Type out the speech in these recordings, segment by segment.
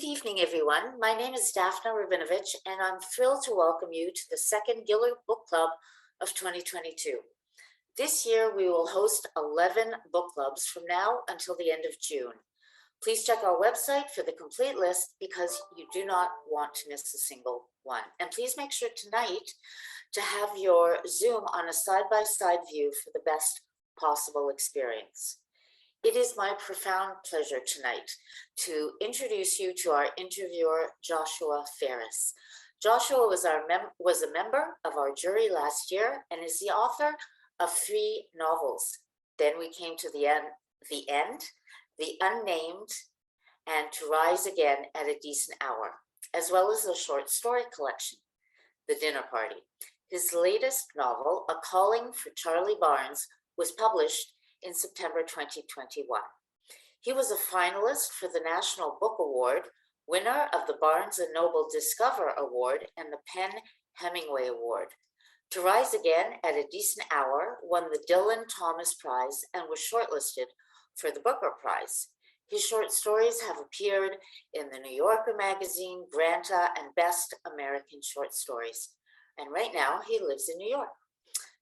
Good evening, everyone. My name is Daphna Rabinovich, and I'm thrilled to welcome you to the second Giller Book Club of 2022. This year, we will host 11 book clubs from now until the end of June. Please check our website for the complete list because you do not want to miss a single one. And please make sure tonight to have your Zoom on a side-by-side view for the best possible experience. It is my profound pleasure tonight to introduce you to our interviewer, Joshua Ferris. Joshua was a member of our jury last year and is the author of 3 novels. Then we came to the end, The Unnamed, and To Rise Again at a Decent Hour, as well as a short story collection, The Dinner Party. His latest novel, A Calling for Charlie Barnes, was published in September 2021. He was a finalist for the National Book Award, winner of the Barnes & Noble Discover Award and the Penn Hemingway Award. To Rise Again at a Decent Hour won the Dylan Thomas Prize and was shortlisted for the Booker Prize. His short stories have appeared in the New Yorker magazine, Granta, and Best American Short Stories. And right now he lives in New York.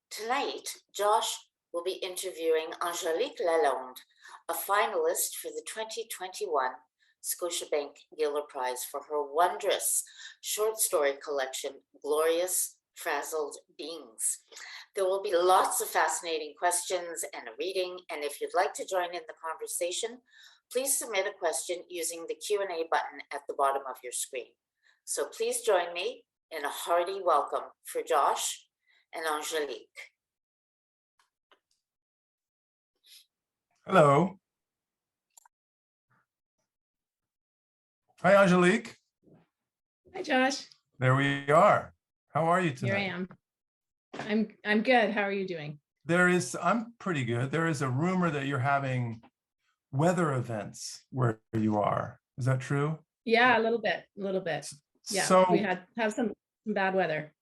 Tonight, Josh will be interviewing Angelique Lelonde, a finalist for the 2021 Scotiabank Giller Prize for her wondrous short story collection, Glorious Frazzled Beings. There will be lots of fascinating questions and a reading, and if you'd like to join in the conversation, please submit a question using the Q&A button at the bottom of your screen. So please join me in a hearty welcome for Josh and Angelique. Hello. Hi, Angelique. Hi, Josh. There we are. How are you tonight? Here I am. I'm good. How are you doing? I'm pretty good. There is a rumor that you're having weather events where you are. Is that true? Yeah, a little bit. Yeah, so we have some bad weather.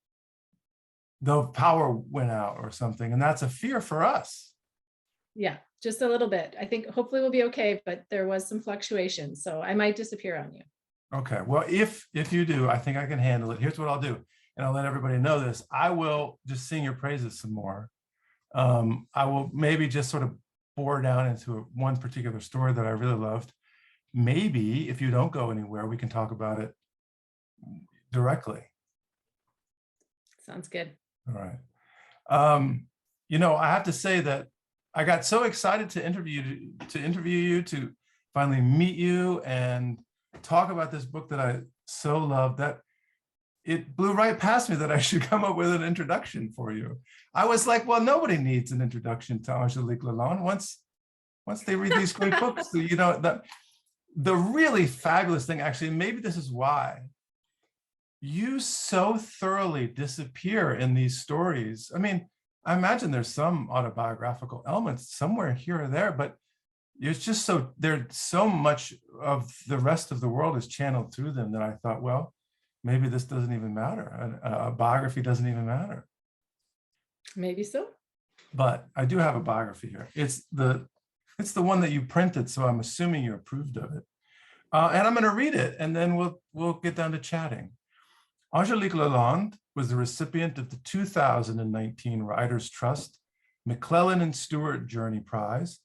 The power went out or something, and that's a fear for us. Yeah, just a little bit. I think hopefully we'll be okay, but there was some fluctuation, so I might disappear on you. Okay, well, if you do, I think I can handle it. Here's what I'll do, and I'll let everybody know this. I will just sing your praises some more. I will maybe just sort of bore down into one particular story that I really loved. Maybe if you don't go anywhere, we can talk about it directly. Sounds good. All right. I have to say that I got so excited to interview you, to finally meet you and talk about this book that I so love that it blew right past me that I should come up with an introduction for you. I was like, well, nobody needs an introduction to Angelique Lelonde once they read these great books. So, the really fabulous thing, actually, maybe this is why you so thoroughly disappear in these stories. I mean, I imagine there's some autobiographical elements somewhere here or there, but it's just there's so much of the rest of the world is channeled through them that I thought, well, maybe this doesn't even matter. A biography doesn't even matter. Maybe so. But I do have a biography here. It's the one that you printed, so I'm assuming you approved of it. And I'm going to read it, and then we'll get down to chatting. Angelique Lelonde was the recipient of the 2019 Writers' Trust McClellan and Stewart Journey Prize,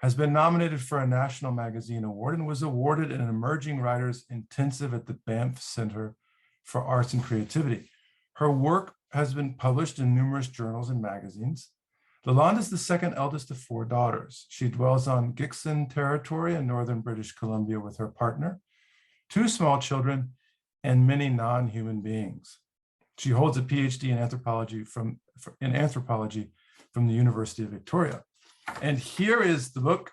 has been nominated for a National Magazine Award, and was awarded an Emerging Writers Intensive at the Banff Center for Arts and Creativity. Her work has been published in numerous journals and magazines. Lalonde is the second eldest of 4 daughters. She dwells on Gixon territory in northern British Columbia with her partner, 2 small children, and many non-human beings. She holds a PhD in anthropology from the University of Victoria. And here is the book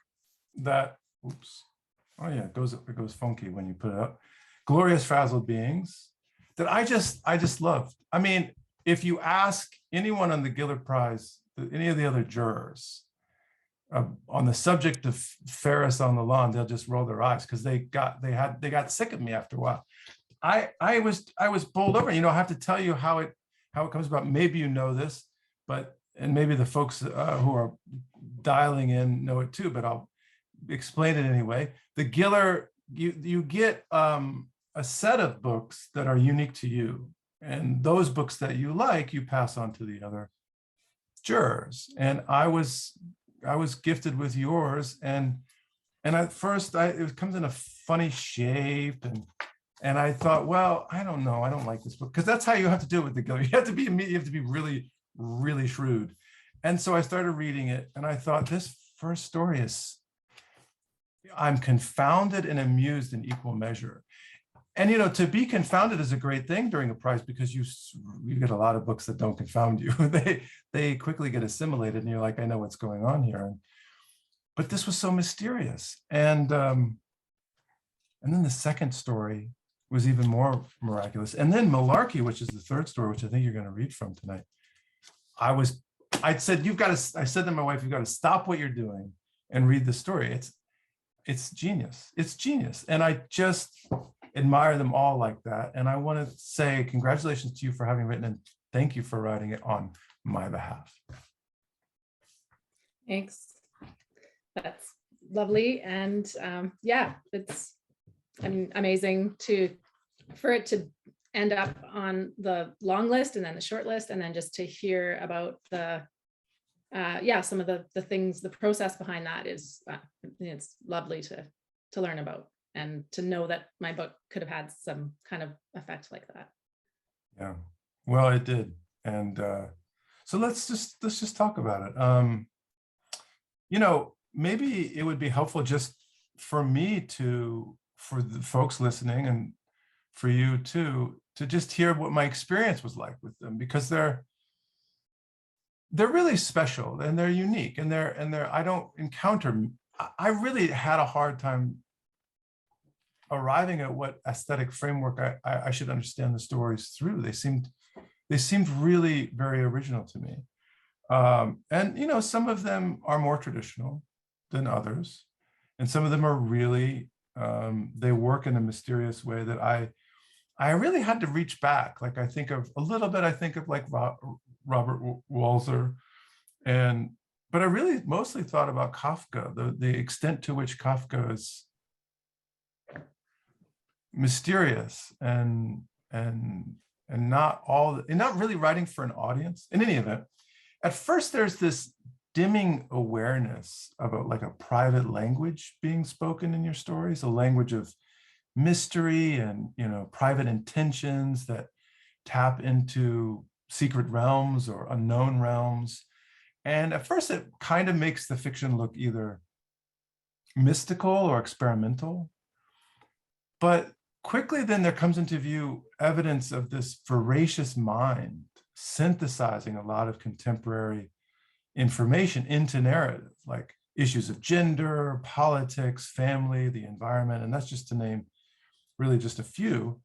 that, it goes funky when you put it up. Glorious Frazzled Beings, that I just loved. I mean, if you ask anyone on the Giller Prize, any of the other jurors, on the subject of Ferris on Lalonde, they'll just roll their eyes because they got sick of me after a while. I was bowled over. I have to tell you how it comes about. Maybe you know this, and maybe the folks who are dialing in know it too, but I'll explain it anyway. The Giller you get a set of books that are unique to you, and those books that you like, you pass on to the other jurors. And I was gifted with yours, and at first it comes in a funny shape, and I thought, well, I don't know, I don't like this book, because that's how you have to do it with the Giller. You have to be really, really shrewd. And so I started reading it, and I thought, this first story is, I'm confounded and amused in equal measure. And to be confounded is a great thing during a prize, because you get a lot of books that don't confound you. They quickly get assimilated, and you're like, I know what's going on here. But this was so mysterious. And then the second story was even more miraculous. And then Malarkey, which is the third story, which I think you're going to read from tonight. I said to my wife, you've got to stop what you're doing and read the story. It's genius. It's genius. And I just admire them all like that. And I want to say congratulations to you for having written, and thank you for writing it on my behalf. Thanks. That's lovely. And yeah, it's amazing for it to end up on the long list and then the short list, and then just to hear about the some of the things, the process behind that is it's lovely to learn about, and to know that my book could have had some kind of effect like that. Yeah, well, it did. And so let's just talk about it. Maybe it would be helpful just for me for the folks listening, and for you too, to just hear what my experience was like with them, because they're really special, and they're unique, and I don't encounter, I really had a hard time arriving at what aesthetic framework I should understand the stories through. They seemed really very original to me. And some of them are more traditional than others, and some of them are really, they work in a mysterious way that I really had to reach back. Like I think of like Robert Walser, but I really mostly thought about Kafka, the extent to which Kafka is mysterious and not really writing for an audience. In any event, at first there's this dimming awareness of like a private language being spoken in your stories, a language of mystery and private intentions that tap into secret realms or unknown realms. And at first it kind of makes the fiction look either mystical or experimental. But quickly then there comes into view evidence of this voracious mind synthesizing a lot of contemporary information into narrative, like issues of gender, politics, family, the environment, and that's just to name really just a few.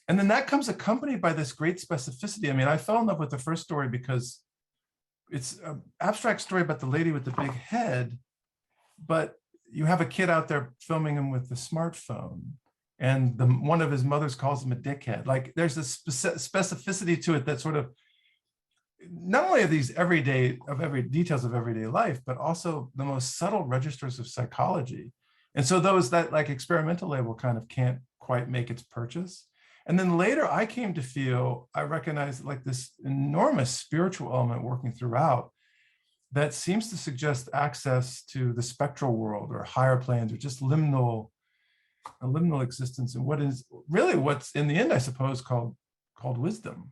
And then that comes accompanied by this great specificity. I mean, I fell in love with the first story because it's an abstract story about the lady with the big head, but you have a kid out there filming him with the smartphone, and one of his mothers calls him a dickhead. Like there's a specificity to it that sort of, not only are these details of everyday life, but also the most subtle registers of psychology. And so those that like experimental label kind of can't quite make its purchase. And then later I came to feel, I recognized like this enormous spiritual element working throughout that seems to suggest access to the spectral world or higher planes, or just a liminal existence, and what's in the end, I suppose, called wisdom.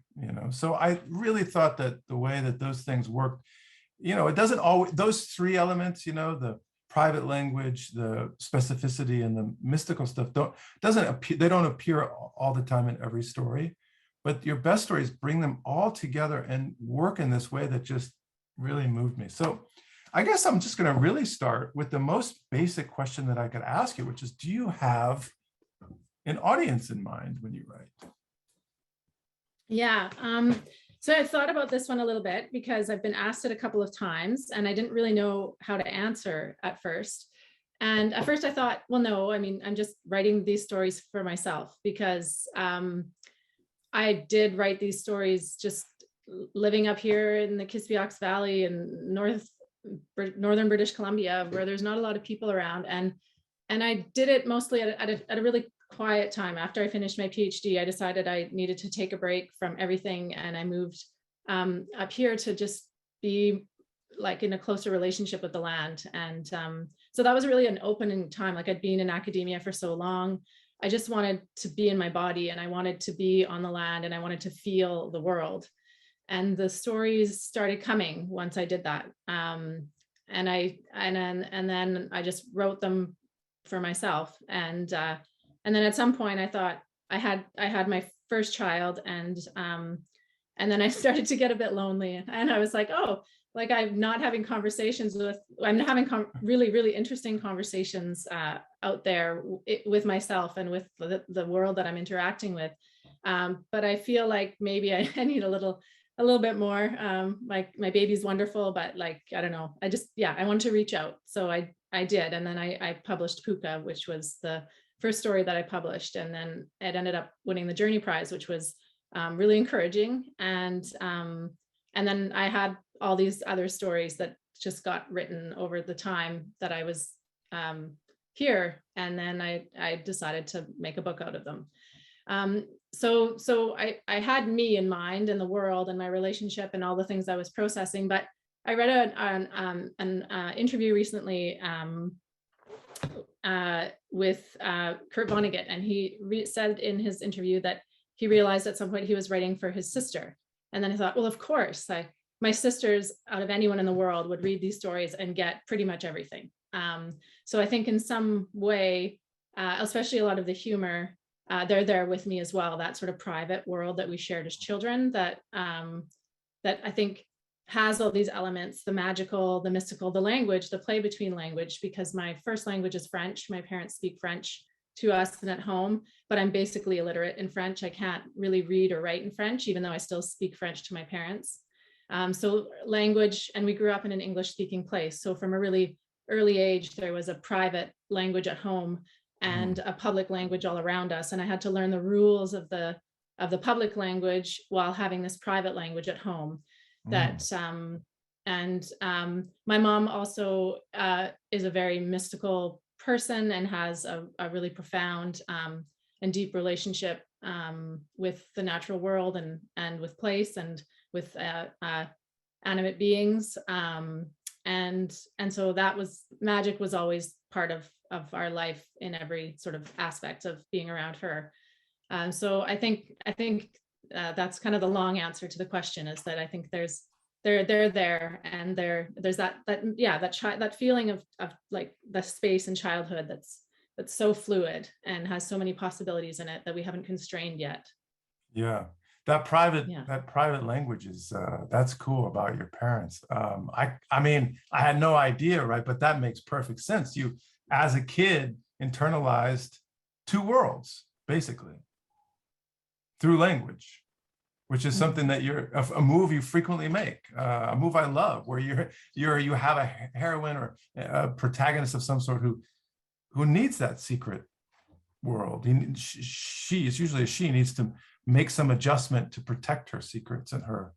So I really thought that the way that those things work, it doesn't always, those three elements, the private language, the specificity, and the mystical stuff they don't appear all the time in every story, but your best stories bring them all together and work in this way that just really moved me. So I guess I'm just going to really start with the most basic question that I could ask you, which is, do you have an audience in mind when you write? Yeah. So I thought about this one a little bit because I've been asked it a couple of times and I didn't really know how to answer at first. And at first I thought, well, no, I mean, I'm just writing these stories for myself because I did write these stories just living up here in the Kispiox Valley in northern British Columbia, where there's not a lot of people around. And I did it mostly at a really quiet time. After I finished my PhD, I decided I needed to take a break from everything, and I moved up here to just be like in a closer relationship with the land. And so that was really an opening time. Like, I'd been in academia for so long. I just wanted to be in my body, and I wanted to be on the land, and I wanted to feel the world. And the stories started coming once I did that. And then I just wrote them for myself. And then at some point I thought I had my first child, and then I started to get a bit lonely, and I was like, oh, like I'm having really, really interesting conversations out there with myself and with the world that I'm interacting with. But I feel like maybe I need a little bit more. Like, my baby's wonderful, but like, I don't know. I wanted to reach out. So I did. And then I published Puka, which was the first story that I published. And then it ended up winning the Journey Prize, which was really encouraging. And then I had all these other stories that just got written over the time that I was here. And then I decided to make a book out of them. So I had me in mind and the world and my relationship and all the things I was processing. But I read an interview recently with Kurt Vonnegut, and he said in his interview that he realized at some point he was writing for his sister. And then I thought, well, of course, my sisters, out of anyone in the world, would read these stories and get pretty much everything. So I think in some way, especially a lot of the humor, they're there with me as well. That sort of private world that we shared as children, that I think has all these elements: the magical, the mystical, the language, the play between language, because my first language is French. My parents speak French to us and at home, but I'm basically illiterate in French. I can't really read or write in French, even though I still speak French to my parents. So language, and we grew up in an English speaking place. So from a really early age, there was a private language at home and a public language all around us. And I had to learn the rules of the public language while having this private language at home. That my mom also is a very mystical person and has a really profound and deep relationship with the natural world and with place and with animate beings. And so magic was always part of our life in every sort of aspect of being around her. So I think that's kind of the long answer to the question, is that I think they're there, and there's that feeling of like the space in childhood that's so fluid and has so many possibilities in it that we haven't constrained yet. Yeah, that private language is that's cool about your parents. I mean, I had no idea, right? But that makes perfect sense. You, as a kid, internalized two worlds basically through language, which is something that a move you frequently make, a move I love, where you have a heroine or a protagonist of some sort who needs that secret world. It's usually she needs to make some adjustment to protect her secrets and her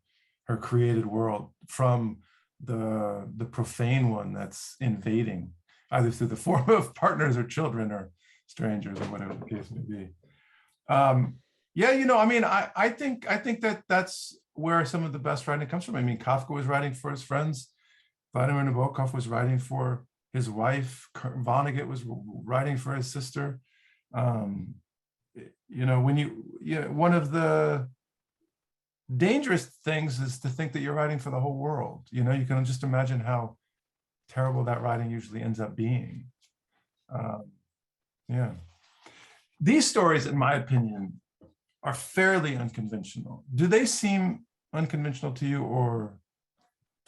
created world from the profane one that's invading, either through the form of partners or children or strangers or whatever the case may be. Yeah, I mean, I think that's where some of the best writing comes from. I mean, Kafka was writing for his friends. Vladimir Nabokov was writing for his wife. Vonnegut was writing for his sister. One of the dangerous things is to think that you're writing for the whole world. You can just imagine how terrible that writing usually ends up being. Yeah. These stories, in my opinion, are fairly unconventional. Do they seem unconventional to you, or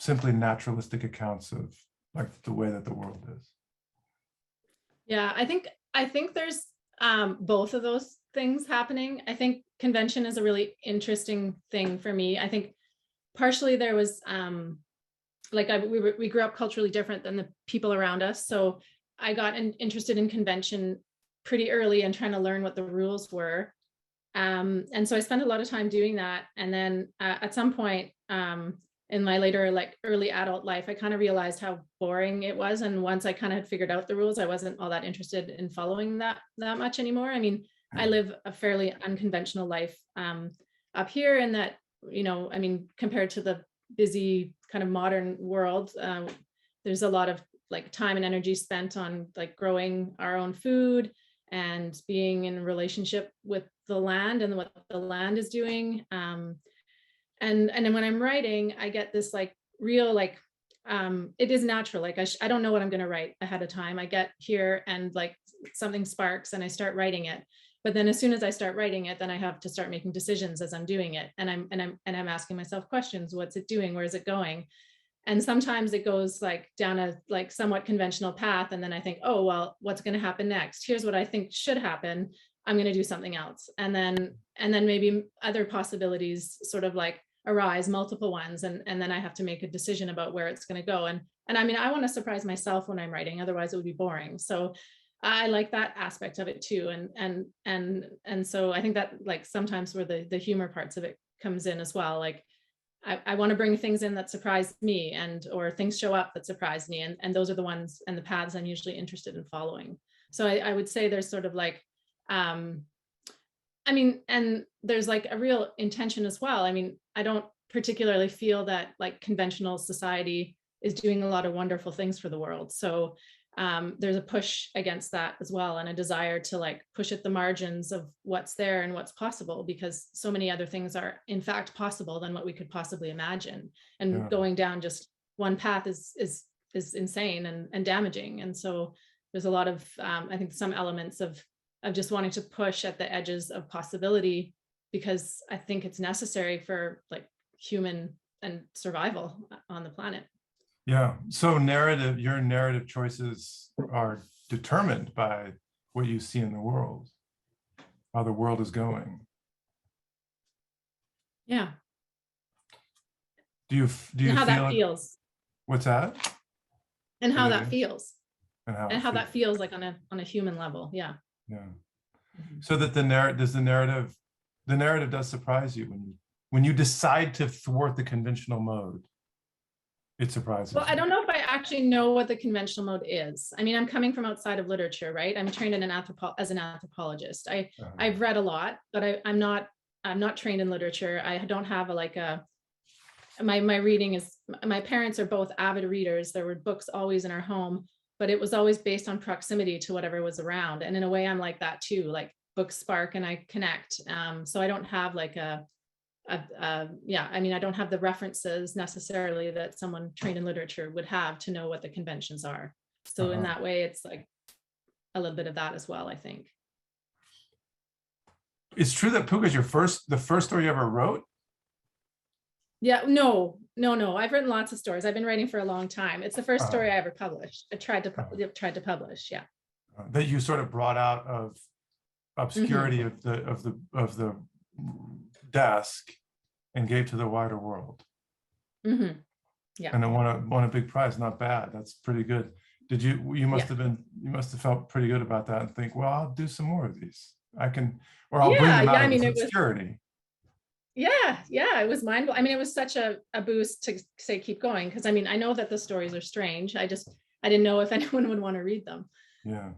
simply naturalistic accounts of like the way that the world is? Yeah, I think there's both of those things happening. I think convention is a really interesting thing for me. I think partially there was we grew up culturally different than the people around us. So I got interested in convention pretty early and trying to learn what the rules were. And so I spent a lot of time doing that. And then at some point in in my later, like early adult life, I kind of realized how boring it was. And once I kind of had figured out the rules, I wasn't all that interested in following that much anymore. I mean, I live a fairly unconventional life up here, in that, you know, I mean, compared to the busy kind of modern world, there's a lot of like time and energy spent on like growing our own food and being in relationship with the land and what the land is doing. And then when I'm writing, I get this like real, like, it is natural. Like I don't know what I'm going to write ahead of time. I get here and like something sparks and I start writing it. But then as soon as I start writing it, then I have to start making decisions as I'm doing it. And I'm asking myself questions. What's it doing? Where is it going? And sometimes it goes like down a like somewhat conventional path. And then I think, oh, well, what's going to happen next? Here's what I think should happen. I'm going to do something else. And then maybe other possibilities sort of like arise, multiple ones. And then I have to make a decision about where it's going to go. And I mean, I want to surprise myself when I'm writing, otherwise it would be boring. So I like that aspect of it too. And so I think that like sometimes where the humor parts of it comes in as well. Like I want to bring things in that surprise me, or things show up that surprise me. And those are the ones and the paths I'm usually interested in following. So I would say there's sort of like, I mean, and there's like a real intention as well. I mean, I don't particularly feel that like conventional society is doing a lot of wonderful things for the world. So there's a push against that as well, and a desire to like push at the margins of what's there and what's possible, because so many other things are in fact possible than what we could possibly imagine. And going down just one path is insane and damaging. And so there's a lot of I think some elements of just wanting to push at the edges of possibility, because I think it's necessary for like human and survival on the planet. Yeah. So your narrative choices are determined by what you see in the world, how the world is going. Yeah. Do you and how feel that feels? What's that? And how that feels. And how that feels like on a human level. Yeah. Yeah. So that the narrative does surprise you when you decide to thwart the conventional mode. It surprises Well, you. I don't know if I actually know what the conventional mode is. I mean, I'm coming from outside of literature, right? I'm trained as an anthropologist. I've read a lot, but I'm not trained in literature. I don't have my reading is, my parents are both avid readers. There were books always in our home, but it was always based on proximity to whatever was around. And in a way, I'm like that too. Like books spark and I connect. So I don't have like I mean, I don't have the references necessarily that someone trained in literature would have to know what the conventions are. So in that way, it's like a little bit of that as well, I think. It's true that Puka is the first story you ever wrote? Yeah, no. I've written lots of stories. I've been writing for a long time. It's the first story I ever published. I tried to publish. Yeah. That you sort of brought out of obscurity of the desk and gave to the wider world. Yeah. And it won a big prize. Not bad. That's pretty good. You must have felt pretty good about that and think, well, I'll do some more of these. I'll bring them out of obscurity. Yeah, it was mind-blowing. I mean, it was such a boost to say keep going, because I mean, I know that the stories are strange. I didn't know if anyone would want to read them. Yeah.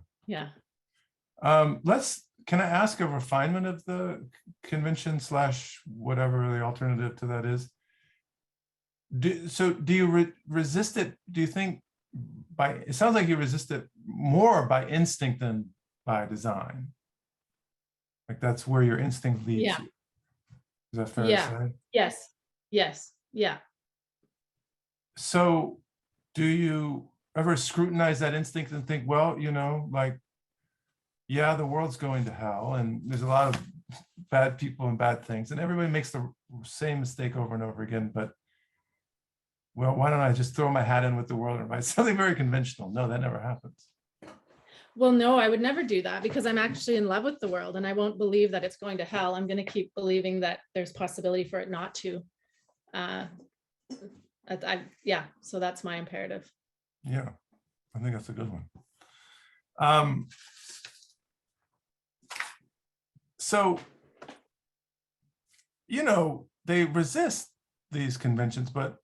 Can I ask a refinement of the convention / whatever the alternative to that is? Do you resist it? Do you think it sounds like you resist it more by instinct than by design? Like that's where your instinct leads you. Is that fair to say? Yes. Yeah. So do you ever scrutinize that instinct and think, well, like, yeah, the world's going to hell and there's a lot of bad people and bad things and everybody makes the same mistake over and over again, but well, why don't I just throw my hat in with the world and write something very conventional? No, that never happens. Well, no, I would never do that, because I'm actually in love with the world and I won't believe that it's going to hell. I'm going to keep believing that there's possibility for it not to. So that's my imperative. Yeah, I think that's a good one. So, they resist these conventions, but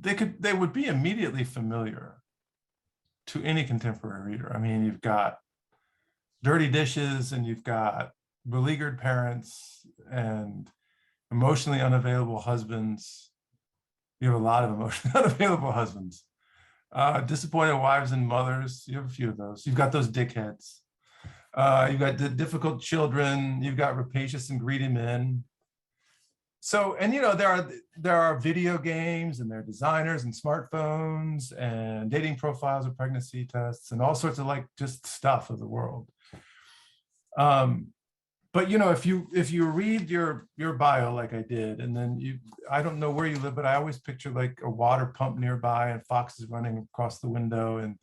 they would be immediately familiar to any contemporary reader. I mean, you've got dirty dishes, and you've got beleaguered parents and emotionally unavailable husbands. You have a lot of emotionally unavailable husbands. Disappointed wives and mothers. You have a few of those. You've got those dickheads. You've got the difficult children. You've got rapacious and greedy men. So, and there are video games, and there are designers and smartphones and dating profiles of pregnancy tests and all sorts of like just stuff of the world. But if you read your bio like I did, and then I don't know where you live, but I always picture like a water pump nearby and foxes running across the window, and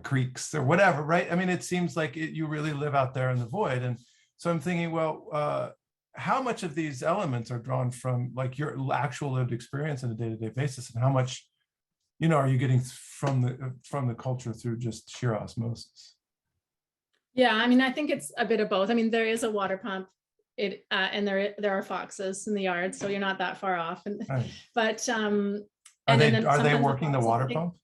creeks or whatever, right? I mean, it seems like you really live out there in the void. And so I'm thinking, well, how much of these elements are drawn from like your actual lived experience on a day-to-day basis, and how much, are you getting from the culture through just sheer osmosis? Yeah, I mean, I think it's a bit of both. I mean, there is a water pump, and there are foxes in the yard, so you're not that far off. And Right. but Are they working the water pump?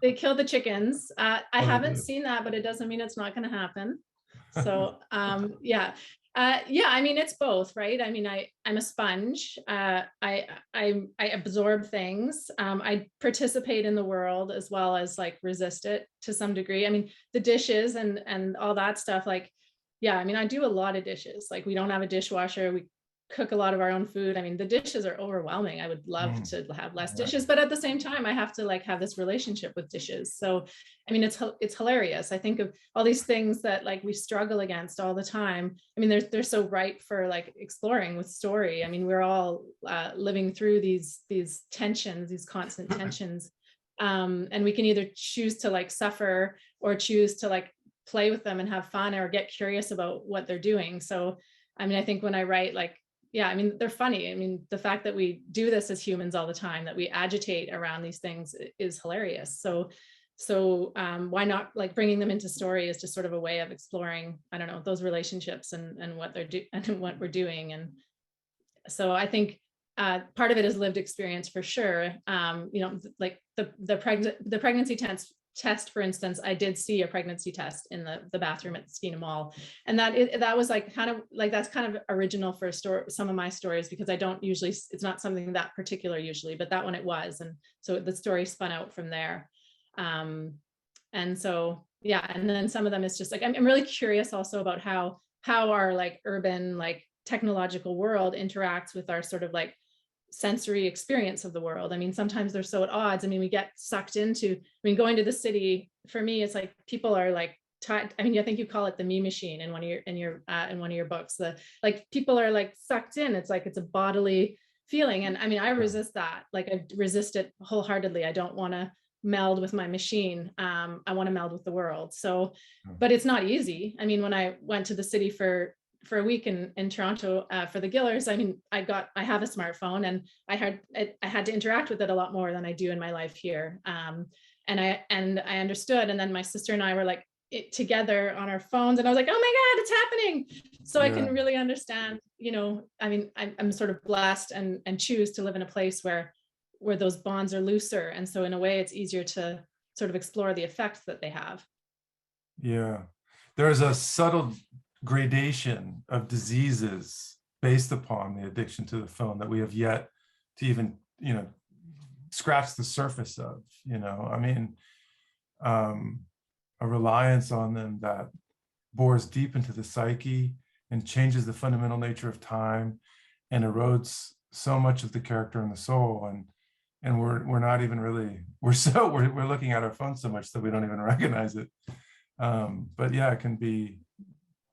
They kill the chickens. I haven't do. seen that, but it doesn't mean it's not going to happen. So yeah. I mean, it's both, right? I mean, I'm a sponge. I absorb things. I participate in the world as well as like resist it to some degree. I mean, the dishes and all that stuff, like, yeah, I mean, I do a lot of dishes. Like, we don't have a dishwasher. We cook a lot of our own food. I mean, the dishes are overwhelming. I would love to have less dishes, but at the same time, I have to like have this relationship with dishes. So, I mean, it's hilarious. I think of all these things that like we struggle against all the time. I mean, they're so ripe for like exploring with story. I mean, we're all living through these tensions, these constant tensions. And we can either choose to like suffer or choose to like play with them and have fun or get curious about what they're doing. So, I mean, I think when I write, like, yeah, I mean, they're funny. I mean, the fact that we do this as humans all the time, that we agitate around these things is hilarious. So why not, like, bringing them into story is just sort of a way of exploring, I don't know, those relationships and what and what we're doing. And so I think part of it is lived experience for sure. Like the pregnancy test, for instance, I did see a pregnancy test in the bathroom at Skeena Mall, and that was like kind of like, that's kind of original for some of my stories, because I don't usually, it's not something that particular usually, but that one it was, and so the story spun out from there. And so yeah, and then some of them is just like, I'm really curious also about how our like urban, like technological world interacts with our sort of like sensory experience of the world. I mean, sometimes they're so at odds. I mean, we get sucked into, I mean, going to the city, for me, it's like people are like, I mean, I think you call it the me machine in one of your books. Like people are like sucked in. It's like, it's a bodily feeling. And I mean, I resist that. Like, I resist it wholeheartedly. I don't want to meld with my machine. I want to meld with the world. So, but it's not easy. I mean, when I went to the city for a week in Toronto for the Gillers, I mean, I have a smartphone, and I had to interact with it a lot more than I do in my life here. And I understood. And then my sister and I were like together on our phones, and I was like, oh my God, it's happening. So I can really understand, I mean, I'm sort of blessed and choose to live in a place where those bonds are looser. And so in a way, it's easier to sort of explore the effects that they have. Yeah, there's a subtle gradation of diseases based upon the addiction to the phone that we have yet to even scratch the surface of. I mean, a reliance on them that bores deep into the psyche and changes the fundamental nature of time and erodes so much of the character and the soul. And we're not even really, we're looking at our phone so much that we don't even recognize it. But yeah, it can be,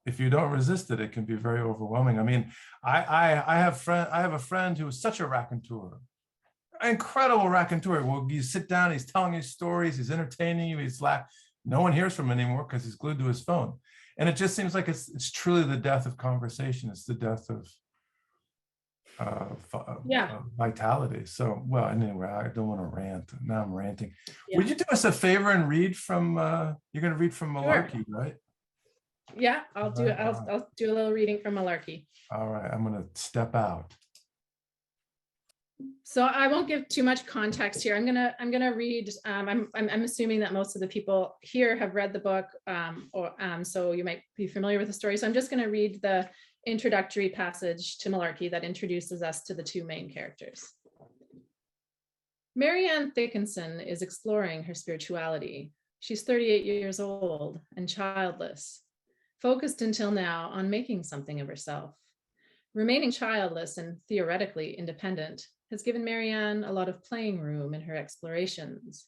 if you don't resist it, it can be very overwhelming. I mean, I have a friend who is such a raconteur, incredible raconteur. Well, you sit down, he's telling you stories, he's entertaining you, he's laughing. No one hears from him anymore because he's glued to his phone. And it just seems like it's truly the death of conversation. It's the death of vitality. So, well, anyway, I don't want to rant. Now I'm ranting. Yeah. Would you do us a favor and read from, you're going to read from Malarkey, sure. Right? Yeah, I'll do a little reading from Malarkey. All right, I'm going to step out. So I won't give too much context here. I'm gonna read. I'm assuming that most of the people here have read the book, so you might be familiar with the story. So I'm just gonna read the introductory passage to Malarkey that introduces us to the two main characters. Marianne Thickenson is exploring her spirituality. She's 38 years old and childless, focused until now on making something of herself. Remaining childless and theoretically independent has given Marianne a lot of playing room in her explorations.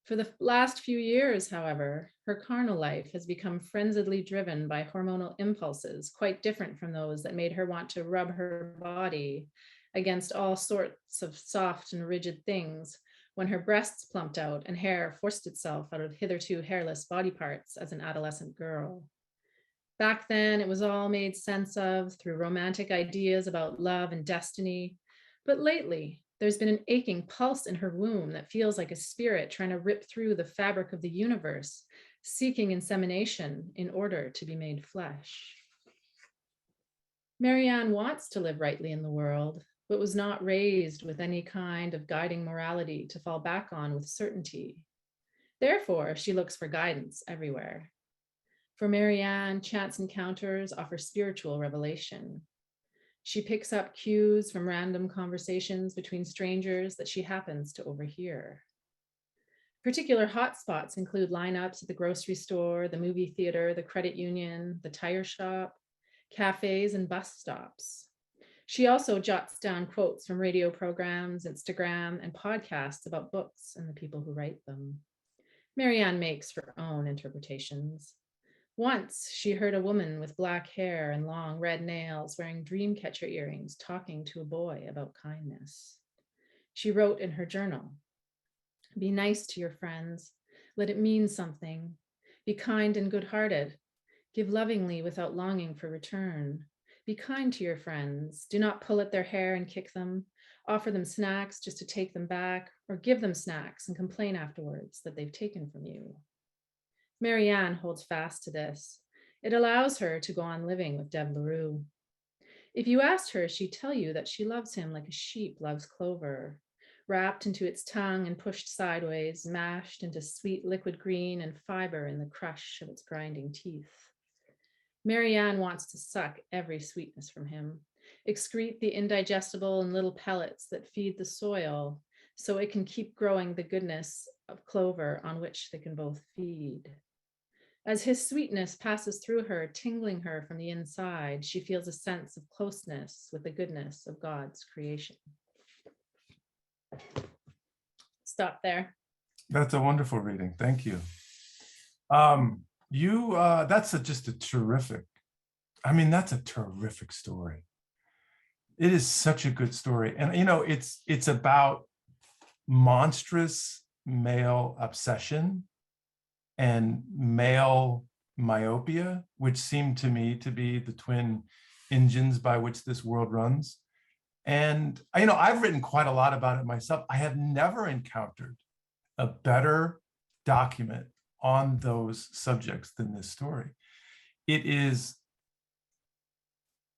For the last few years, however, her carnal life has become frenziedly driven by hormonal impulses quite different from those that made her want to rub her body against all sorts of soft and rigid things when her breasts plumped out and hair forced itself out of hitherto hairless body parts as an adolescent girl. Back then, it was all made sense of through romantic ideas about love and destiny. But lately, there's been an aching pulse in her womb that feels like a spirit trying to rip through the fabric of the universe, seeking insemination in order to be made flesh. Marianne wants to live rightly in the world, but was not raised with any kind of guiding morality to fall back on with certainty. Therefore, she looks for guidance everywhere. For Marianne, chance encounters offer spiritual revelation. She picks up cues from random conversations between strangers that she happens to overhear. Particular hotspots include lineups at the grocery store, the movie theater, the credit union, the tire shop, cafes, and bus stops. She also jots down quotes from radio programs, Instagram, and podcasts about books and the people who write them. Marianne makes her own interpretations. Once she heard a woman with black hair and long red nails wearing dream catcher earrings talking to a boy about kindness. She wrote in her journal, "Be nice to your friends. Let it mean something. Be kind and good-hearted. Give lovingly without longing for return. Be kind to your friends. Do not pull at their hair and kick them. Offer them snacks just to take them back, or give them snacks and complain afterwards that they've taken from you." Marianne holds fast to this. It allows her to go on living with Deb LaRue. If you asked her, she'd tell you that she loves him like a sheep loves clover, wrapped into its tongue and pushed sideways, mashed into sweet liquid green and fiber in the crush of its grinding teeth. Marianne wants to suck every sweetness from him, excrete the indigestible in little pellets that feed the soil so it can keep growing the goodness of clover on which they can both feed. As his sweetness passes through her, tingling her from the inside, she feels a sense of closeness with the goodness of God's creation. Stop there. That's a wonderful reading. Thank you. That's just a terrific, that's a terrific story. It is such a good story. And, it's about monstrous male obsession and male myopia, which seem to me to be the twin engines by which this world runs. And, I've written quite a lot about it myself. I have never encountered a better document on those subjects than this story. It is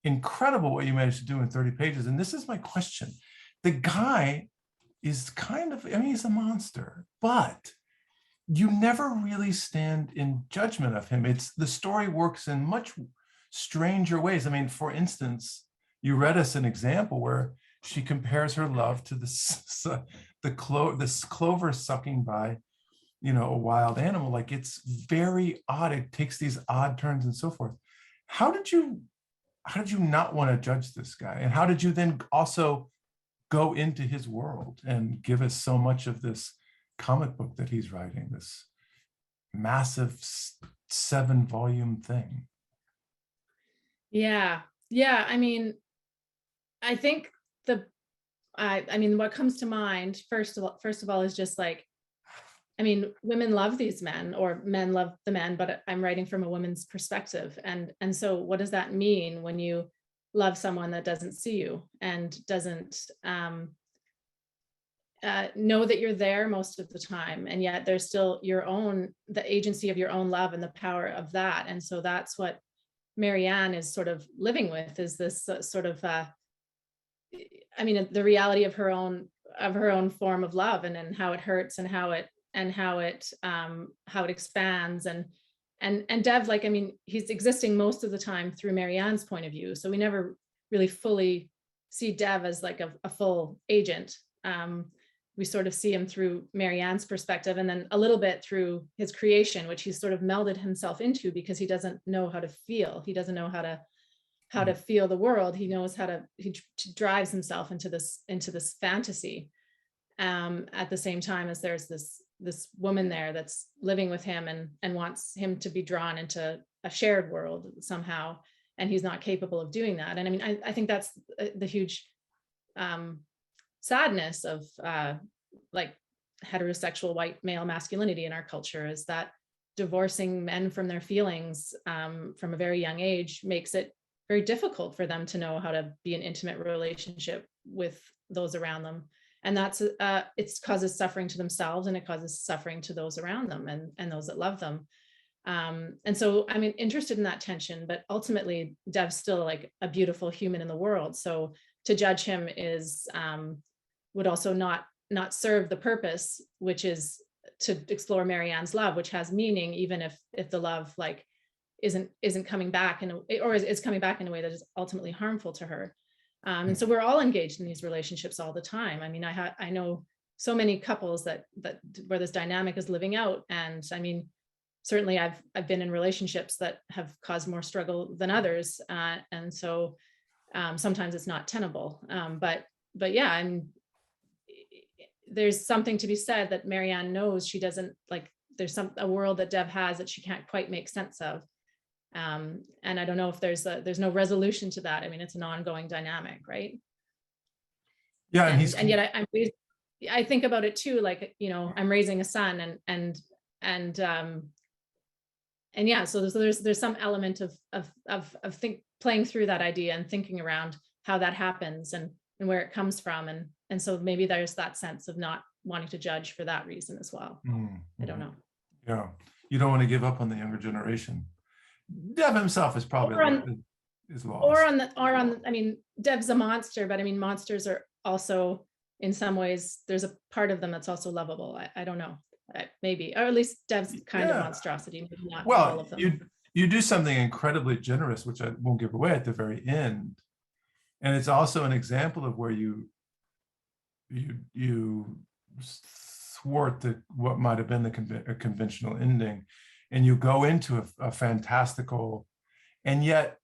incredible what you managed to do in 30 pages. And this is my question. The guy is he's a monster, but you never really stand in judgment of him. The story works in much stranger ways. For instance, you read us an example where she compares her love to this clover sucking by, a wild animal. Like, it's very odd. It takes these odd turns and so forth. How did you not want to judge this guy? And how did you then also go into his world and give us so much of this comic book that he's writing, this massive 7-volume thing? Yeah. I think what comes to mind first of all is just like, women love these men, or men love the men, but I'm writing from a woman's perspective. And so what does that mean when you love someone that doesn't see you and doesn't know that you're there most of the time, and yet there's still the agency of your own love and the power of that. And so that's what Marianne is sort of living with, is this sort of I mean, the reality of her own form of love, and how it hurts, and how it expands, and Dev, like, I mean, he's existing most of the time through Marianne's point of view, so we never really fully see Dev as like a full agent. We sort of see him through Marianne's perspective, and then a little bit through his creation, which he's sort of melded himself into, because he doesn't know how to feel. He doesn't know how to feel the world. He knows how to, he drives himself into this fantasy. At the same time as there's this woman there that's living with him, and wants him to be drawn into a shared world somehow, and he's not capable of doing that. And I mean, I think that's the huge sadness of like heterosexual white male masculinity in our culture, is that divorcing men from their feelings from a very young age makes it very difficult for them to know how to be in intimate relationship with those around them. And that's it causes suffering to themselves, and it causes suffering to those around them, and those that love them. And so I'm interested in that tension, but ultimately Dev's still like a beautiful human in the world. So to judge him is would also not serve the purpose, which is to explore Marianne's love, which has meaning, even if the love like isn't coming back or is coming back in a way that is ultimately harmful to her. And so we're all engaged in these relationships all the time. I mean, I know so many couples that where this dynamic is living out. And I mean, certainly I've been in relationships that have caused more struggle than others. And so sometimes it's not tenable. But yeah, there's something to be said that Marianne knows she doesn't like, there's a world that Dev has that she can't quite make sense of. And I don't know if there's no resolution to that. I mean, it's an ongoing dynamic, right? Yeah, and yet I think about it too, like, you know, I'm raising a son, and yeah, so there's some element of playing through that idea and thinking around how that happens and where it comes from, and so maybe there's that sense of not wanting to judge for that reason as well. I don't know. Yeah, you don't want to give up on the younger generation. Dev himself is probably is lost. Or on I mean, Dev's a monster, but I mean, monsters are also in some ways, there's a part of them that's also lovable. I don't know, maybe, or at least Dev's kind of monstrosity, maybe not all of them. You do something incredibly generous, which I won't give away at the very end, and it's also an example of where you thwart what might have been a conventional ending, and you go into a fantastical, and yet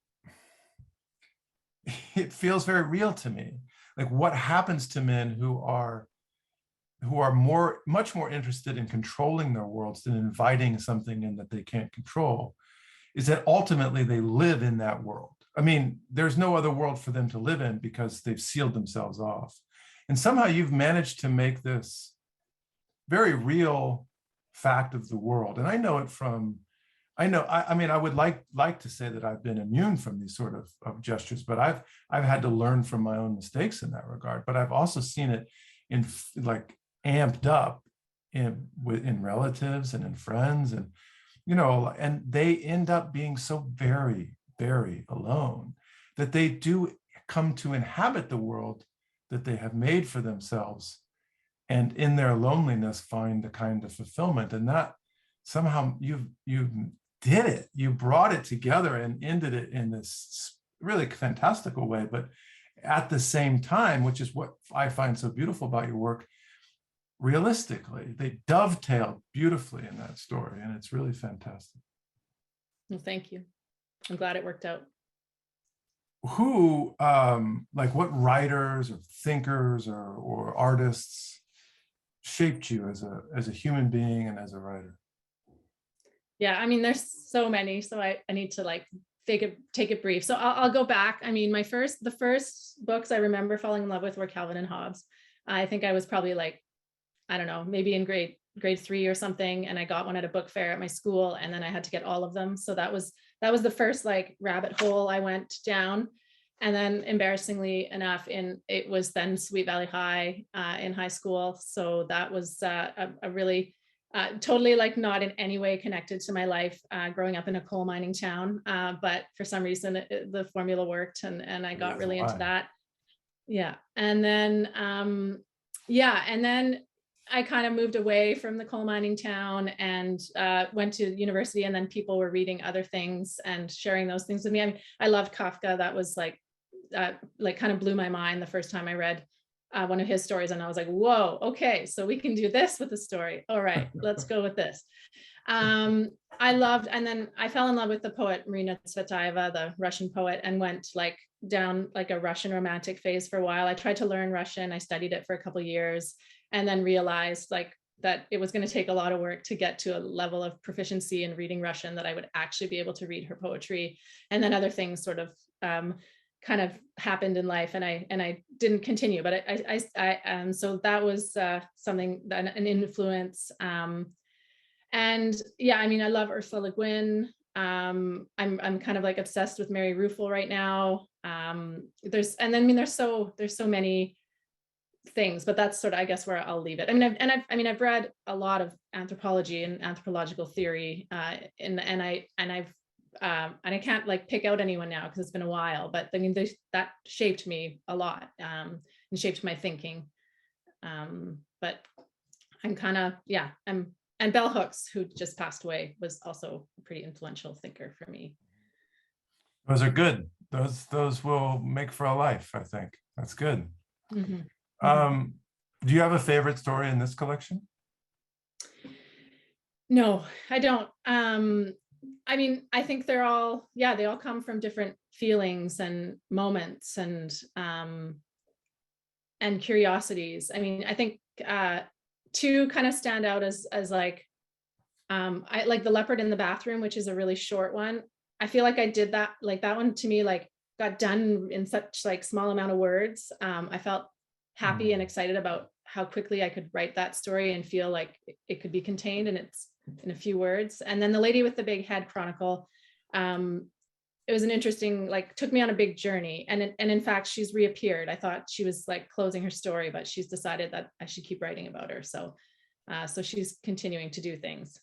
it feels very real to me. Like what happens to men who are much more interested in controlling their worlds than inviting something in that they can't control, is that ultimately they live in that world. I mean, there's no other world for them to live in because they've sealed themselves off. And somehow you've managed to make this very real fact of the world. And I know it from, I mean, I would like to say that I've been immune from these sort of gestures, but I've had to learn from my own mistakes in that regard. But I've also seen it in like amped up in relatives and in friends, and you know, and they end up being so very, very alone that they do come to inhabit the world that they have made for themselves, and in their loneliness find the kind of fulfillment. And that somehow you did it, you brought it together and ended it in this really fantastical way. But at the same time, which is what I find so beautiful about your work, realistically, they dovetailed beautifully in that story, and it's really fantastic. Well, thank you. I'm glad it worked out. Who, like what writers or thinkers or artists shaped you as a human being and as a writer? Yeah, I mean, there's so many, so I need to like take it brief. So I'll go back. I mean, the first books I remember falling in love with were Calvin and Hobbes. I think I was probably like, I don't know, maybe in grade 3 or something, and I got one at a book fair at my school, and then I had to get all of them. So that was the first like rabbit hole I went down. And then embarrassingly enough, it was then Sweet Valley High in high school. So that was a really totally like not in any way connected to my life growing up in a coal mining town. But for some reason, the formula worked, and I got really into that. Yeah. And then, yeah. And then I kind of moved away from the coal mining town and went to university, and then people were reading other things and sharing those things with me. I mean, I loved Kafka. That was like kind of blew my mind the first time I read one of his stories, and I was like, whoa, okay, so we can do this with the story. All right, let's go with this. I loved, and then I fell in love with the poet Marina Tsvetaeva, the Russian poet, and went like down like a Russian romantic phase for a while. I tried to learn Russian. I studied it for a couple of years, and then realized like that it was going to take a lot of work to get to a level of proficiency in reading Russian that I would actually be able to read her poetry. And then other things sort of kind of happened in life, and I didn't continue, but so that was something that an influence. And yeah, I mean, I love Ursula Le Guin. I'm kind of like obsessed with Mary Ruefle right now. There's so many things, but that's sort of, I guess, where I'll leave it. I mean, I've read a lot of anthropology and anthropological theory, and I can't like pick out anyone now because it's been a while, but I mean, that shaped me a lot, and shaped my thinking. But I'm kind of, yeah, and Bell Hooks, who just passed away, was also a pretty influential thinker for me. Those are good. Those will make for a life, I think. That's good. Mm-hmm. Do you have a favorite story in this collection? No, I don't. I mean, I think they all come from different feelings and moments and curiosities. I mean, I think two kind of stand out as like, I like The Leopard in the Bathroom, which is a really short one. I feel like I did that, like that one to me, like got done in such like small amount of words. I felt happy and excited about how quickly I could write that story and feel like it could be contained and it's in a few words. And then The Lady with the Big Head Chronicle, it was an interesting, like took me on a big journey. And in fact, she's reappeared. I thought she was like closing her story, but she's decided that I should keep writing about her. So she's continuing to do things.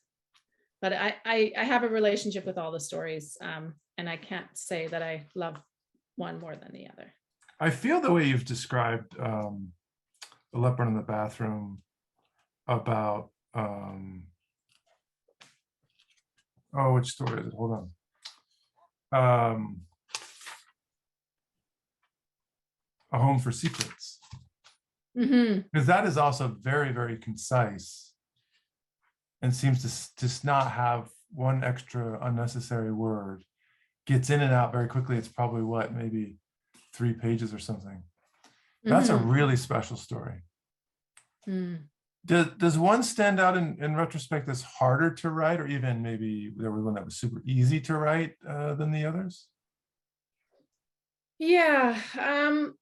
But I have a relationship with all the stories, and I can't say that I love one more than the other. I feel the way you've described The Leopard in the Bathroom about, which story is it? Hold on. A Home for Secrets. Because that is also very, very concise and seems to just not have one extra unnecessary word. Gets in and out very quickly. It's probably what, maybe 3 pages or something. That's a really special story. Does one stand out in retrospect as harder to write, or even maybe there was one that was super easy to write than the others? Yeah. I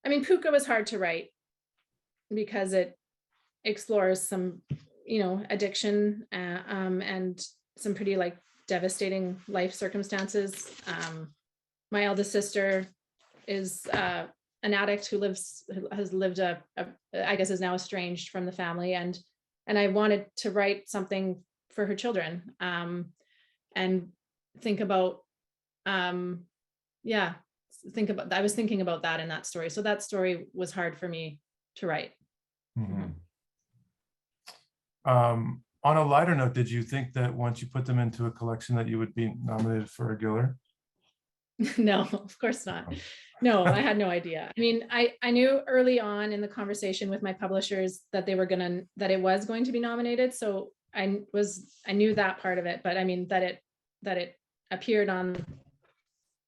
mean, Puka was hard to write because it explores some, addiction and some pretty like devastating life circumstances. My eldest sister is an addict who has lived I guess is now estranged from the family, and I wanted to write something for her children, and think about I was thinking about that in that story. So that story was hard for me to write. On a lighter note, did you think that once you put them into a collection that you would be nominated for a Giller? No, of course not. No, I had no idea. I mean, I knew early on in the conversation with my publishers that it was going to be nominated. So I knew that part of it, but I mean that it appeared on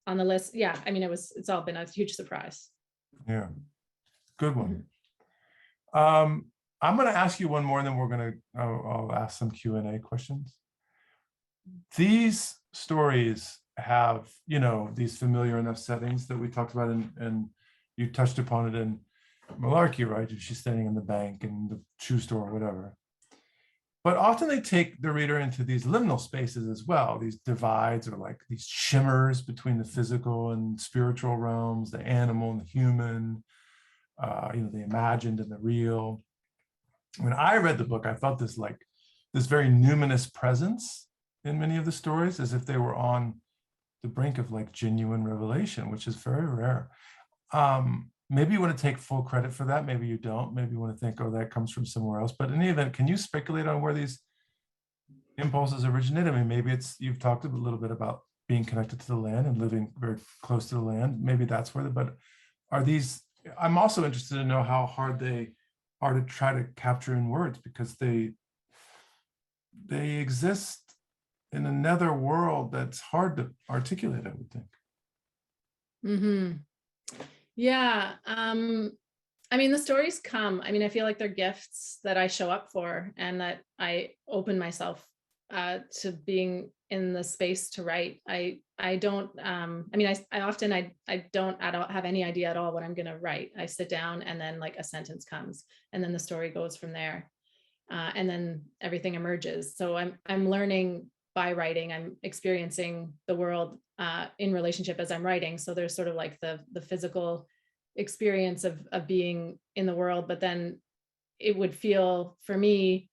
the list. Yeah, I mean, it's all been a huge surprise. Yeah, good one. I'm going to ask you one more, and then I'll ask some Q&A questions. These stories have, these familiar enough settings that we talked about, and you touched upon it in Malarkey, right? She's standing in the bank and the shoe store or whatever. But often they take the reader into these liminal spaces as well, these divides or like these shimmers between the physical and spiritual realms, the animal and the human, the imagined and the real. When I read the book, I felt this very numinous presence in many of the stories, as if they were on the brink of like genuine revelation, which is very rare. Maybe you want to take full credit for that. Maybe you don't. Maybe you want to think, oh, that comes from somewhere else. But in any event, can you speculate on where these impulses originate? I mean, maybe you've talked a little bit about being connected to the land and living very close to the land. Maybe that's where but are these, I'm also interested to know how hard they are to try to capture in words, because they exist in another world that's hard to articulate, I would think. Mm-hmm. Yeah. I mean, the stories come. I mean, I feel like they're gifts that I show up for, and that I open myself to being in the space to write. I don't, I mean, I often, I don't have any idea at all what I'm going to write. I sit down and then like a sentence comes, and then the story goes from there. And then everything emerges. So I'm learning by writing. I'm experiencing the world in relationship as I'm writing. So there's sort of like the physical experience of being in the world, but then it would feel for me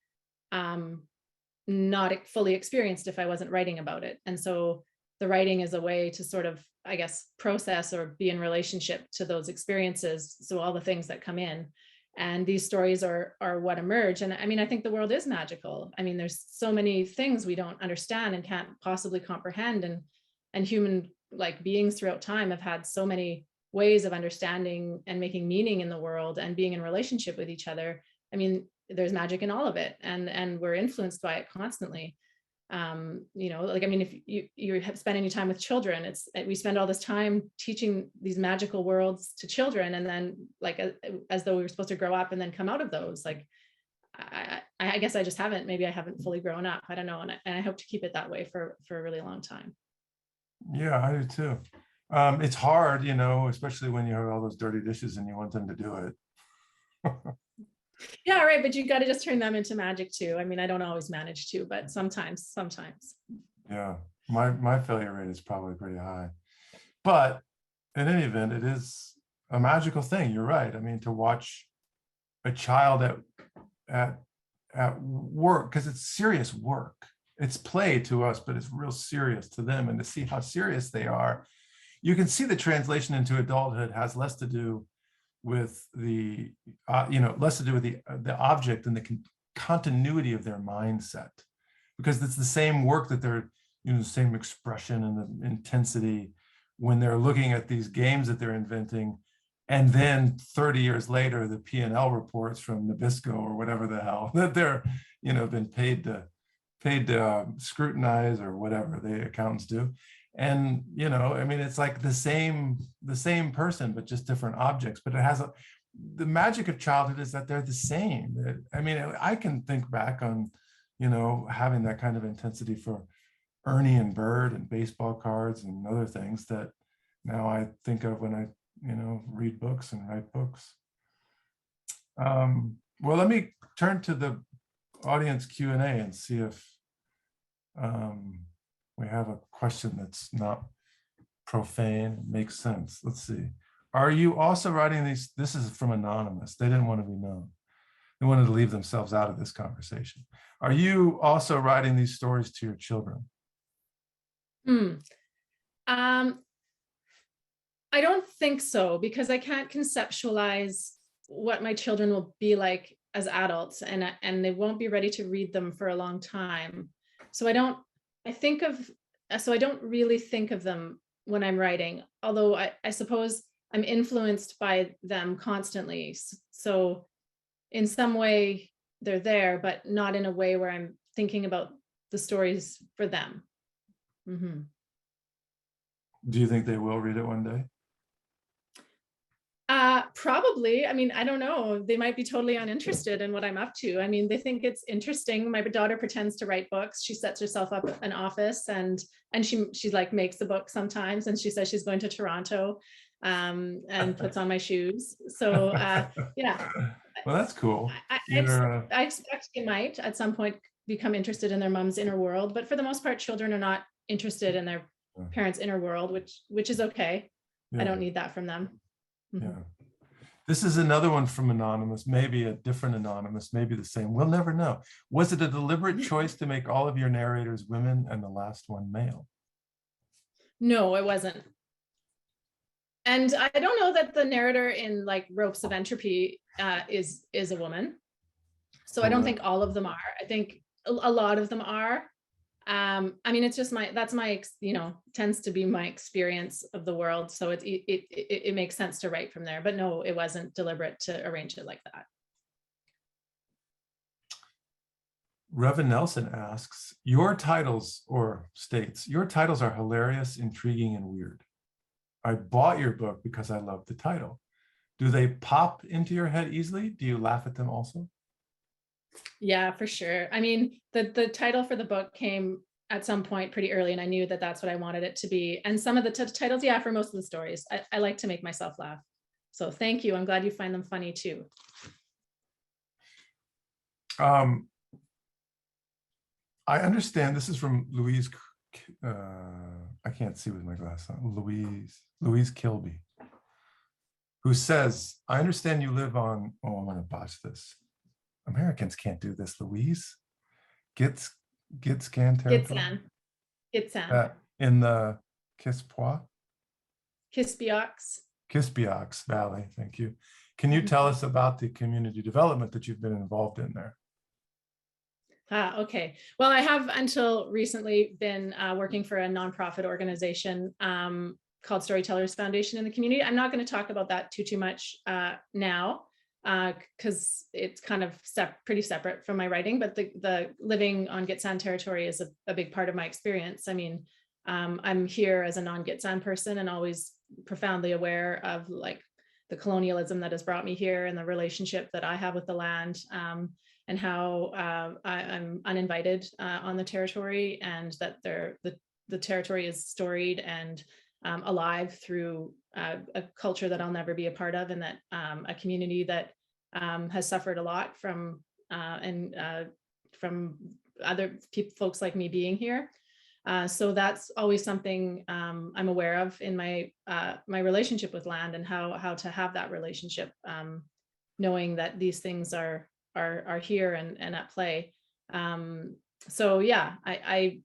not fully experienced if I wasn't writing about it. And so the writing is a way to sort of, I guess, process or be in relationship to those experiences. So all the things that come in, and these stories are what emerge. And I mean, I think the world is magical. I mean, there's so many things we don't understand and can't possibly comprehend. And human like beings throughout time have had so many ways of understanding and making meaning in the world and being in relationship with each other. I mean, there's magic in all of it, and we're influenced by it constantly. You know, like, I mean, if you spend any time with children, we spend all this time teaching these magical worlds to children, and then like as though we were supposed to grow up and then come out of those. Like I guess I just haven't, maybe I haven't fully grown up. I don't know, and I hope to keep it that way for a really long time. Yeah, I do too. It's hard, you know, especially when you have all those dirty dishes and you want them to do it. Yeah, right. But you got to just turn them into magic too. I mean, I don't always manage to, but sometimes. Yeah, my failure rate is probably pretty high. But in any event, it is a magical thing. You're right. I mean, to watch a child at work, because it's serious work. It's play to us, but it's real serious to them. And to see how serious they are, you can see the translation into adulthood has less to do with the, less to do with the object and the continuity of their mindset, because it's the same work that they're, the same expression and the intensity when they're looking at these games that they're inventing. And then 30 years later, the P&L reports from Nabisco or whatever the hell that they're, been paid to scrutinize, or whatever the accountants do. And, I mean, it's like the same person, but just different objects. But it has the magic of childhood is that they're the same. I mean, I can think back on, having that kind of intensity for Ernie and Bird and baseball cards and other things that now I think of when I, read books and write books. Well, let me turn to the audience Q&A and see if we have a question that's not profane, makes sense. Let's see. Are you also writing these? This is from Anonymous. They didn't want to be known. They wanted to leave themselves out of this conversation. Are you also writing these stories to your children? I don't think so, because I can't conceptualize what my children will be like as adults, and they won't be ready to read them for a long time. So I don't really think of them when I'm writing, although I suppose I'm influenced by them constantly. So in some way they're there, but not in a way where I'm thinking about the stories for them. Mm-hmm. Do you think they will read it one day? Probably. I mean, I don't know. They might be totally uninterested in what I'm up to. I mean, they think it's interesting. My daughter pretends to write books. She sets herself up an office and she like makes the book sometimes. And she says she's going to Toronto and puts on my shoes. So yeah. Well, that's cool. I expect they might at some point become interested in their mom's inner world, but for the most part, children are not interested in their parents' inner world, which is okay. Yeah. I don't need that from them. Yeah. This is another one from Anonymous, maybe a different Anonymous, maybe the same. We'll never know. Was it a deliberate choice to make all of your narrators women and the last one male? No, it wasn't. And I don't know that the narrator in like Ropes of Entropy is a woman. So I don't think all of them are. I think a lot of them are. I mean, it's just that's my, tends to be my experience of the world. So it makes sense to write from there, but no, it wasn't deliberate to arrange it like that. Revan Nelson asks, your titles, or states, your titles are hilarious, intriguing, and weird. I bought your book because I love the title. Do they pop into your head easily? Do you laugh at them also? Yeah, for sure. I mean, the title for the book came at some point pretty early, and I knew that that's what I wanted it to be. And some of the titles, yeah, for most of the stories, I like to make myself laugh. So thank you. I'm glad you find them funny too. I understand, this is from Louise, I can't see with my glass on, Louise Kilby, who says, I understand you live on, oh, I'm gonna botch this. Americans can't do this, Louise. Gitscan territory? Gitsan. In the Kispois? Kispiox Valley, thank you. Can you tell us about the community development that you've been involved in there? Okay. Well, I have until recently been working for a nonprofit organization called Storytellers Foundation in the community. I'm not going to talk about that too much now because it's kind of pretty separate from my writing, but the living on Gitsan territory is a big part of my experience. I mean, I'm here as a non-Gitsan person and always profoundly aware of like the colonialism that has brought me here and the relationship that I have with the land. And how I'm uninvited on the territory, and that the territory is storied and alive through a culture that I'll never be a part of, and that a community that has suffered a lot from other folks like me being here. So that's always something I'm aware of in my relationship with land, and how to have that relationship, knowing that these things are here and at play. So yeah, I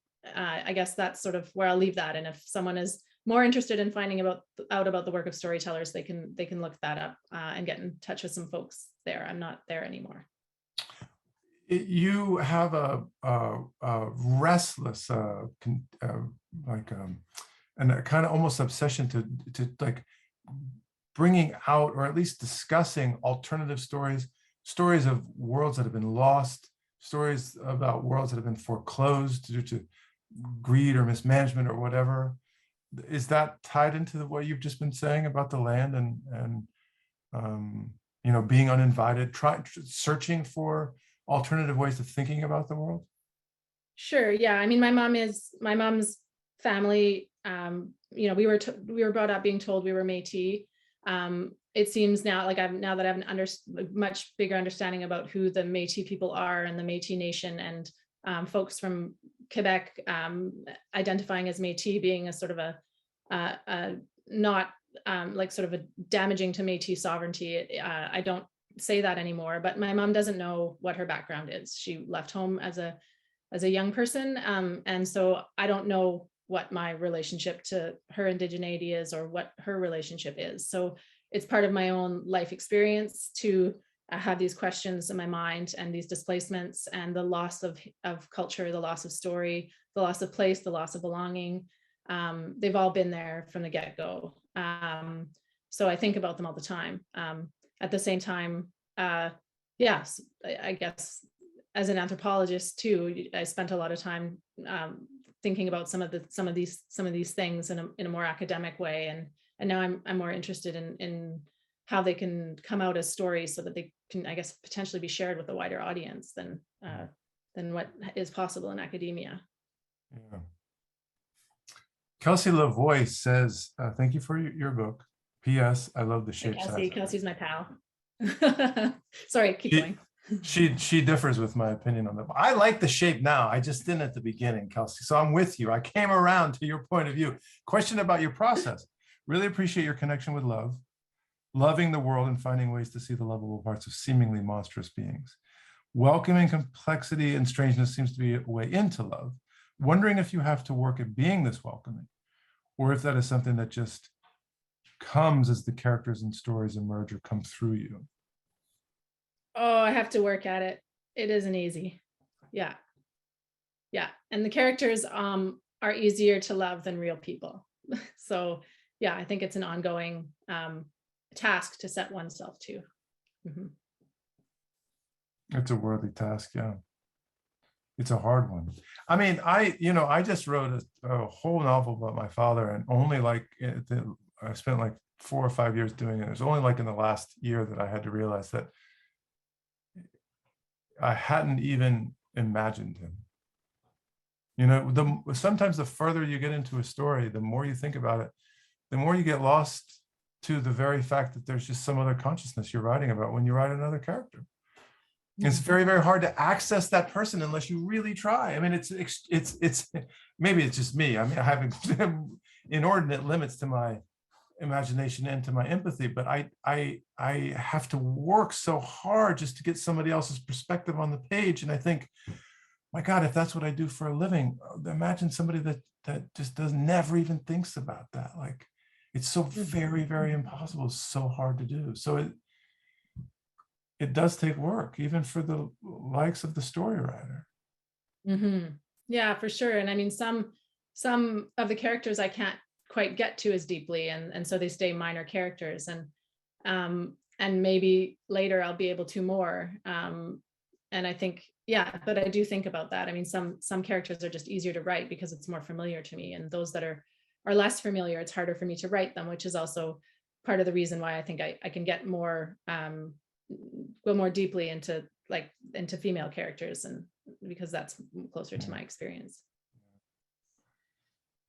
guess that's sort of where I'll leave that. And if someone is more interested in finding out about the work of storytellers, they can look that up and get in touch with some folks there. I'm not there anymore. You have a restless, and a kind of almost obsession to like bringing out, or at least discussing, alternative stories of worlds that have been lost, stories about worlds that have been foreclosed due to greed or mismanagement or whatever. Is that tied into what you've just been saying about the land and being uninvited, searching for alternative ways of thinking about the world? Sure. Yeah. I mean, my mom's family, we were brought up being told we were Métis. It seems now like now that I have a much bigger understanding about who the Métis people are and the Métis Nation, and folks from Quebec identifying as Métis being a sort of a not like sort of a damaging to Métis sovereignty. I don't say that anymore, but my mom doesn't know what her background is. She left home as a young person, and so I don't know what my relationship to her indigeneity is, or what her relationship is. So it's part of my own life experience to have these questions in my mind, and these displacements, and the loss of culture, the loss of story, the loss of place, the loss of belonging. They've all been there from the get-go. So I think about them all the time. At the same time, yes, I guess as an anthropologist too, I spent a lot of time thinking about some of these things in a more academic way, and now I'm more interested in how they can come out as stories so that they can, I guess, potentially be shared with a wider audience than what is possible in academia. Yeah. Kelsey Lavoie says, thank you for your book. P.S. I love the shape size. Kelsey's my pal. Sorry, keep going. She differs with my opinion on that. I like the shape now. I just didn't at the beginning, Kelsey. So I'm with you. I came around to your point of view. Question about your process. Really appreciate your connection with love, loving the world and finding ways to see the lovable parts of seemingly monstrous beings. Welcoming complexity and strangeness seems to be a way into love. Wondering if you have to work at being this welcoming, or if that is something that just comes as the characters and stories emerge or come through you. Oh, I have to work at it. It isn't easy. Yeah. Yeah. And the characters are easier to love than real people. So yeah, I think it's an ongoing task to set oneself to. Mm-hmm. It's a worthy task, yeah. It's a hard one. I mean, I just wrote a whole novel about my father, and only like I spent like 4 or 5 years doing it. It was only like in the last year that I had to realize that I hadn't even imagined him. You know, sometimes the further you get into a story, the more you think about it, the more you get lost to the very fact that there's just some other consciousness you're writing about when you write another character. It's very, very hard to access that person unless you really try. I mean, it's maybe it's just me. I mean, I have inordinate limits to my imagination and to my empathy, but I have to work so hard just to get somebody else's perspective on the page. And I think, my God, if that's what I do for a living, imagine somebody that just never even thinks about that. Like, it's so very, very impossible. It's so hard to do. So it does take work, even for the likes of the story writer. Mm-hmm. Yeah, for sure. And I mean, some of the characters I can't quite get to as deeply, and so they stay minor characters, and maybe later I'll be able to more. And I think, yeah, but I do think about that. I mean, some characters are just easier to write because it's more familiar to me, and those that are less familiar, it's harder for me to write them, which is also part of the reason why I think I can get more go more deeply into female characters, and because that's closer to my experience.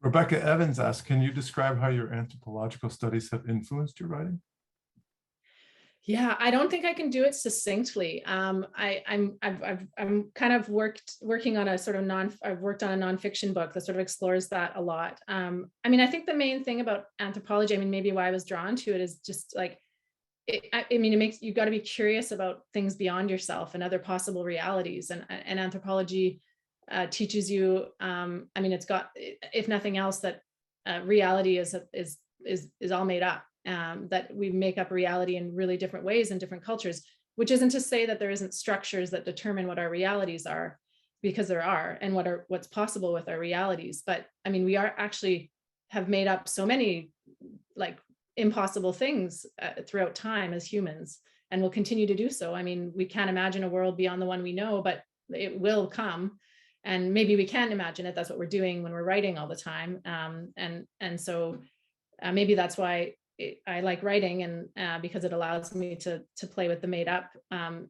Rebecca Evans asks, can you describe how your anthropological studies have influenced your writing? Yeah, I don't think I can do it succinctly. I'm kind of working on a sort of I've worked on a nonfiction book that sort of explores that a lot. I mean, I think the main thing about anthropology, I mean, maybe why I was drawn to it is just like, I mean, it makes you got to be curious about things beyond yourself and other possible realities. And anthropology teaches you. I mean, it's got, if nothing else, that reality is all made up. That we make up reality in really different ways in different cultures, which isn't to say that there isn't structures that determine what our realities are, because there are, and what's possible with our realities. But I mean, we are actually have made up so many like impossible things throughout time as humans, and will continue to do so. I mean, we can't imagine a world beyond the one we know, but it will come, and maybe we can't imagine it. That's what we're doing when we're writing all the time, and so maybe that's why I like writing, and because it allows me to play with the made up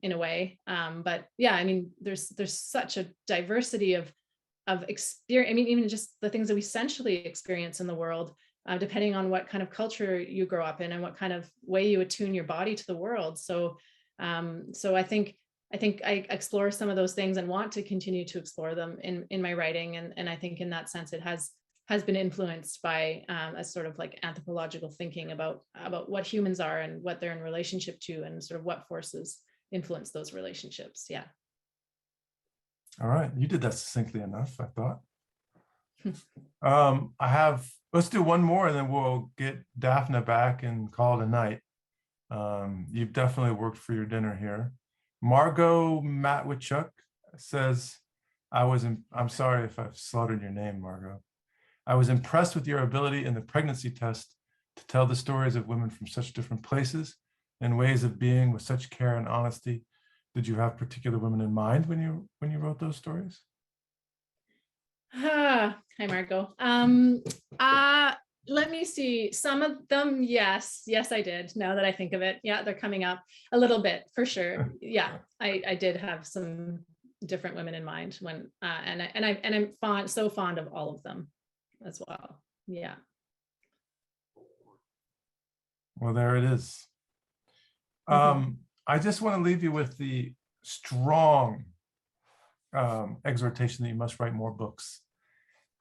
in a way. But yeah, I mean, there's such a diversity of experience. I mean, even just the things that we essentially experience in the world, depending on what kind of culture you grow up in and what kind of way you attune your body to the world. So I think I explore some of those things and want to continue to explore them in my writing, and I think in that sense it has been influenced by a sort of like anthropological thinking about what humans are and what they're in relationship to, and sort of what forces influence those relationships. Yeah. All right, you did that succinctly enough, I thought. Let's do one more and then we'll get Daphne back and call it a night. You've definitely worked for your dinner here. Margot Matwichuk says, I'm sorry if I've slaughtered your name, Margot. I was impressed with your ability in the pregnancy test to tell the stories of women from such different places and ways of being with such care and honesty. Did you have particular women in mind when you wrote those stories? Hi, Margot. Let me see. Some of them, yes, I did. Now that I think of it, yeah, they're coming up a little bit for sure. Yeah, I did have some different women in mind when, and I'm so fond of all of them as well. Yeah. Well, there it is. I just want to leave you with the strong exhortation that you must write more books.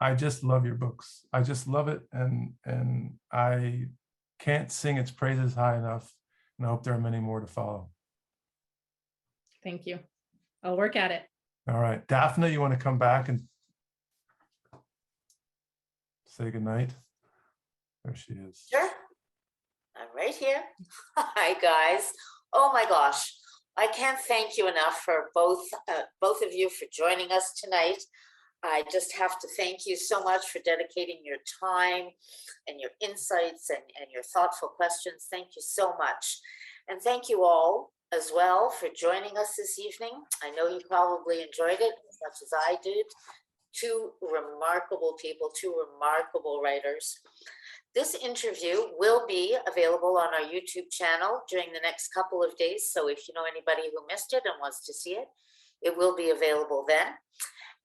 I just love your books. I just love it, and I can't sing its praises high enough, and I hope there are many more to follow. Thank you. I'll work at it. All right, Daphne, you want to come back and say goodnight? There she is. Sure. I'm right here. Hi, guys. Oh my gosh. I can't thank you enough for both of you for joining us tonight. I just have to thank you so much for dedicating your time and your insights and your thoughtful questions. Thank you so much. And thank you all as well for joining us this evening. I know you probably enjoyed it as much as I did. Two remarkable people, two remarkable writers. This interview will be available on our YouTube channel during the next couple of days. So if you know anybody who missed it and wants to see it, it will be available then.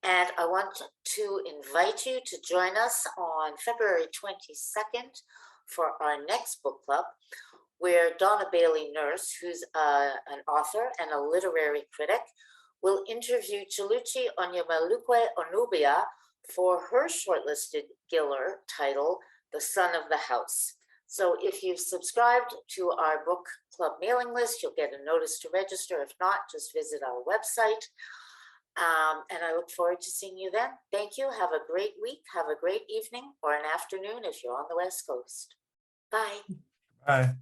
And I want to invite you to join us on February 22nd for our next book club, where Donna Bailey Nurse, who's an author and a literary critic, will interview Chiluchi Onyamalukwe Onubia for her shortlisted Giller title, The Son of the House. So if you've subscribed to our book club mailing list, you'll get a notice to register. If not, just visit our website. And I look forward to seeing you then. Thank you. Have a great week. Have a great evening or an afternoon if you're on the West Coast. Bye. Bye.